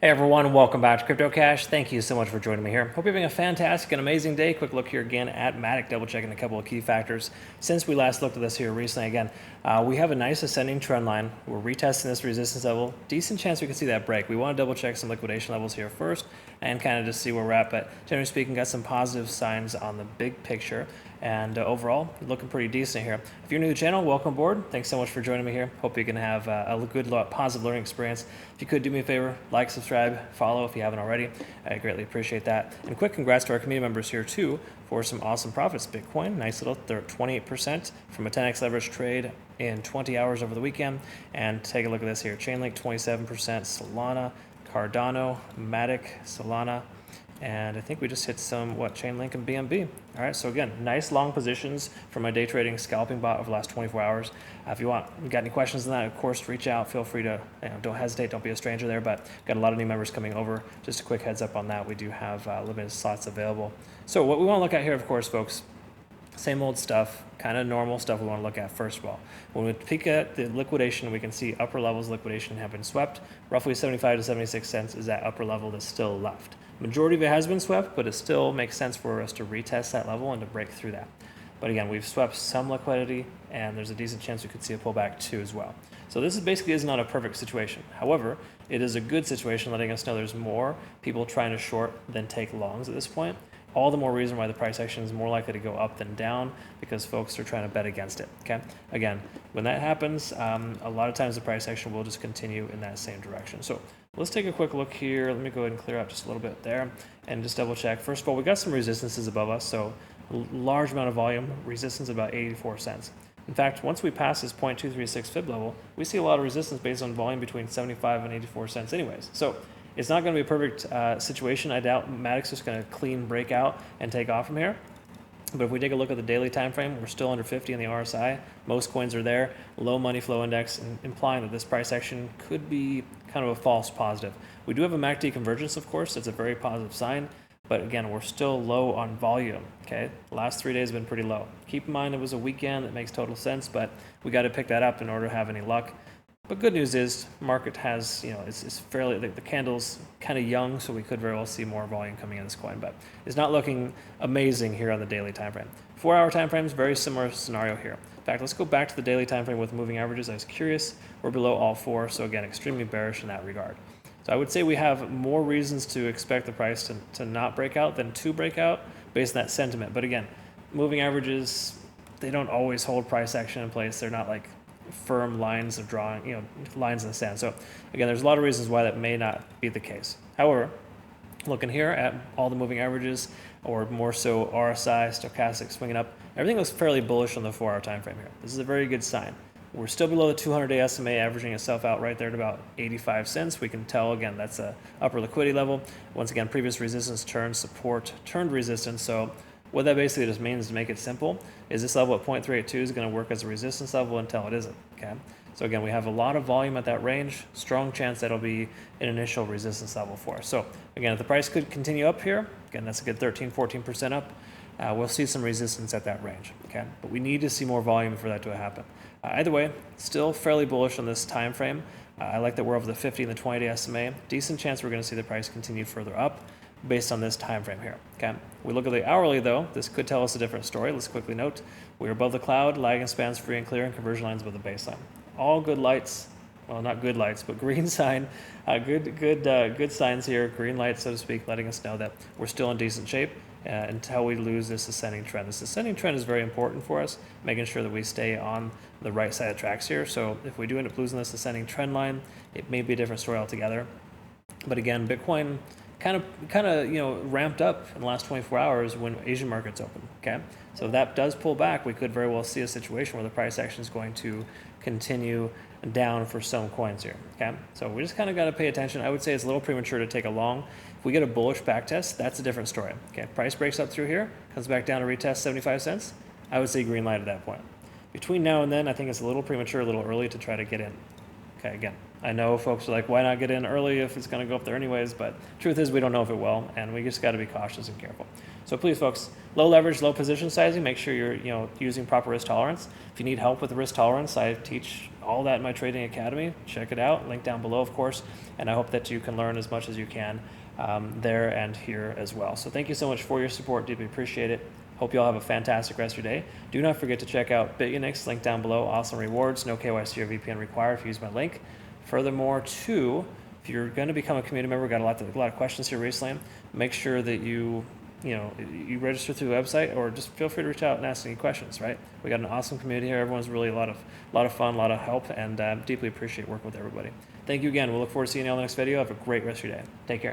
Hey everyone, welcome back to Crypto Cash. Thank you so much for joining me here. Hope you're having a fantastic and amazing day. Quick look here again at Matic, double checking a couple of key factors. Since we last looked at this here recently, again, we have a nice ascending trend line. We're retesting this resistance level. Decent chance we can see that break. We want to double check some liquidation levels here first and kind of just see where we're at. But generally speaking, got some positive signs on the big picture. And overall, looking pretty decent here. If you're new to the channel, welcome aboard. Thanks so much for joining me here. Hope you can have a good, positive learning experience. If you could do me a favor, like, subscribe, follow if you haven't already. I greatly appreciate that. And quick congrats to our community members here too for some awesome profits. Bitcoin, nice little, they're at 28% from a 10x leverage trade in 20 hours over the weekend. And take a look at this here. Chainlink, 27%, Solana, Cardano, Matic, Solana, and I think we just hit some, Chainlink and BNB. All right, so again, nice long positions for my day trading scalping bot over the last 24 hours. If you got any questions on that, of course, reach out. Feel free to, don't hesitate, don't be a stranger there, but got a lot of new members coming over. Just a quick heads up on that. We do have limited slots available. So what we want to look at here, of course, folks, same old stuff, kind of normal stuff we want to look at first of all. When we peek at the liquidation, we can see upper levels of liquidation have been swept. Roughly 75 to 76 cents is that upper level that's still left. Majority of it has been swept, but it still makes sense for us to retest that level and to break through that. But again, we've swept some liquidity, and there's a decent chance we could see a pullback too as well. So this basically is not a perfect situation. However, it is a good situation, letting us know there's more people trying to short than take longs at this point. All the more reason why the price action is more likely to go up than down, because folks are trying to bet against it. Okay. Again, when that happens, a lot of times the price action will just continue in that same direction. So let's take a quick look here. Let me go ahead and clear up just a little bit there and just double check. First of all, we got some resistances above us. So large amount of volume, resistance about 84 cents. In fact, once we pass this 0.236 fib level, we see a lot of resistance based on volume between 75 and 84 cents anyways. So it's not going to be a perfect situation. I doubt Matic's just going to clean break out and take off from here. But if we take a look at the daily time frame, we're still under 50 in the RSI. Most coins are there. Low money flow index, implying that this price action could be kind of a false positive. We do have a MACD convergence, of course. That's a very positive sign. But again, we're still low on volume. Okay, the last 3 days have been pretty low. Keep in mind it was a weekend. That makes total sense, but we got to pick that up in order to have any luck. But good news is, market has, it's fairly, the candle's kind of young, so we could very well see more volume coming in this coin, but it's not looking amazing here on the daily time frame. 4 hour time frames, very similar scenario here. In fact, let's go back to the daily time frame with moving averages. I was curious, we're below all four, so again, extremely bearish in that regard. So I would say we have more reasons to expect the price to not break out than to break out based on that sentiment. But again, moving averages, they don't always hold price action in place. They're not like firm lines of drawing, lines in the sand. So again, there's a lot of reasons why that may not be the case. However, looking here at all the moving averages, or more so RSI, stochastic swinging up, everything looks fairly bullish on the 4 hour time frame here. This is a very good sign. We're still below the 200-day SMA, averaging itself out right there at about 85 cents. We can tell, again, that's a upper liquidity level. Once again, previous resistance turned support, turned resistance. So what that basically just means, to make it simple, is this level at 0.382 is going to work as a resistance level until it isn't. Okay. So again, we have a lot of volume at that range. Strong chance that'll be an initial resistance level for us. So again, if the price could continue up here, again, that's a good 13-14% up. We'll see some resistance at that range. Okay. But we need to see more volume for that to happen. Either way, still fairly bullish on this time frame. I like that we're over the 50 and the 20-day SMA. Decent chance we're going to see the price continue further up based on this time frame here. Okay. We look at the hourly though, this could tell us a different story. Let's quickly note, we're above the cloud, lagging spans free and clear, and conversion lines above the baseline. All good lights, well, not good lights, but green sign, good signs here, green lights, so to speak, letting us know that we're still in decent shape until we lose this ascending trend. This ascending trend is very important for us, making sure that we stay on the right side of tracks here. So if we do end up losing this ascending trend line, it may be a different story altogether. But again, Bitcoin kind of ramped up in the last 24 hours when Asian markets open. Okay, so if that does pull back, we could very well see a situation where the price action is going to continue down for some coins here. Okay, so we just kind of got to pay attention. I would say it's a little premature to take a long. If we get a bullish back test, that's a different story. Okay, price breaks up through here, comes back down to retest 75 cents. I would say green light at that point. Between now and then, I think it's a little premature, a little early to try to get in. Okay, again, I know folks are like, why not get in early if it's going to go up there anyways? But truth is, we don't know if it will, and we just got to be cautious and careful. So please, folks, low leverage, low position sizing. Make sure you're using proper risk tolerance. If you need help with risk tolerance, I teach all that in my Trading Academy. Check it out, link down below, of course, and I hope that you can learn as much as you can there and here as well. So thank you so much for your support, deeply appreciate it. Hope you all have a fantastic rest of your day. Do not forget to check out Bitunix, link down below, awesome rewards, no KYC or VPN required if you use my link. Furthermore, too, if you're going to become a community member, we got a lot of questions here recently. Make sure that you register through the website, or just feel free to reach out and ask any questions. Right? We got an awesome community here. Everyone's really a lot of fun, a lot of help, and deeply appreciate working with everybody. Thank you again. We'll look forward to seeing you on the next video. Have a great rest of your day. Take care.